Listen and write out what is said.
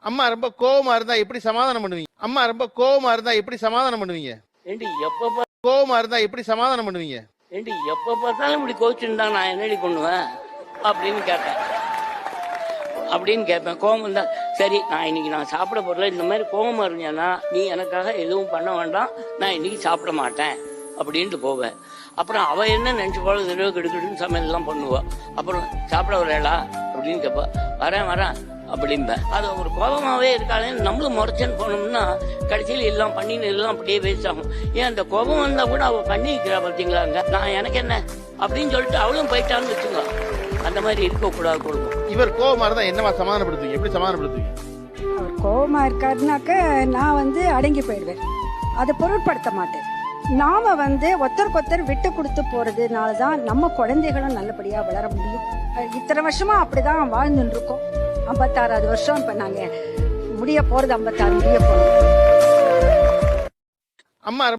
அம்மா ரொம்ப கோவமா இருந்தா எப்படி சமாதானம் பண்ணுவீங்க? அம்மா ரொம்ப கோவமா இருந்தா எப்படி சமாதானம் பண்ணுவீங்க? ஏண்டி எப்ப கோவமா இருந்தா எப்படி சமாதானம் பண்ணுவீங்க? ஏண்டி எப்ப பார்த்தாலும் இப்படி கோச்சுருந்தா நான் என்னடி பண்ணுவேன் அப்படின்னு கேட்பேன். கோவம் இருந்தா சரி, நான் சாப்பிட போறல, இந்த மாதிரி கோவமா இருந்தேன்னா நீ எனக்காக எதுவும் பண்ண வேண்டாம், நான் இன்னைக்கு சாப்பிட மாட்டேன் அப்படின்ட்டு போவேன். அப்புறம் அவ என்ன நினைச்சு போல இரவு கெடுக்கடுன்னு சமையல் எல்லாம் பண்ணுவா. அப்புறம் சாப்பிட வரலா அப்படின்னு கேட்பா. வரேன் அப்படின்பேன். அது ஒரு கோபமாவே இருக்காளே, நம்மளும் முறைச்சேன்னு போனோம்னா கடைசியில் எல்லாம் பண்ணின்னு எல்லாம் அப்படியே வேஸ்ட் ஆகும். ஏன் அந்த கோபம் வந்தா கூட அவ பண்ணி வைக்கிறா பார்த்தீங்களாங்க, நான் எனக்கு என்ன அப்படின்னு சொல்லிட்டு அவளும் போயிட்டான்னு வச்சுங்க. அந்த மாதிரி இருக்கக்கூடாது குடும்பம். இவர் கோவமா இருந்தா என்னவா சமாதானப்படுத்துவீங்க? எப்படி சமாதானப்படுத்துவீங்க? அவர் கோவமா இருக்காருனாக்க நான் அடங்கி போயிடுவேன், அதை பொருட்படுத்த மாட்டேன். நாம ஒருத்தருக்கொத்தர் விட்டு கொடுத்து போறதுனாலதான் நம்ம குழந்தைகளும் நல்லபடியா வளர முடியும். இத்தனை வருஷமா அப்படிதான் வாழ்ந்துட்டு இருக்கோம். 56வது வருஷம் இப்ப நாங்க முடிய போறது, 56 முடிய போறோம். அம்மா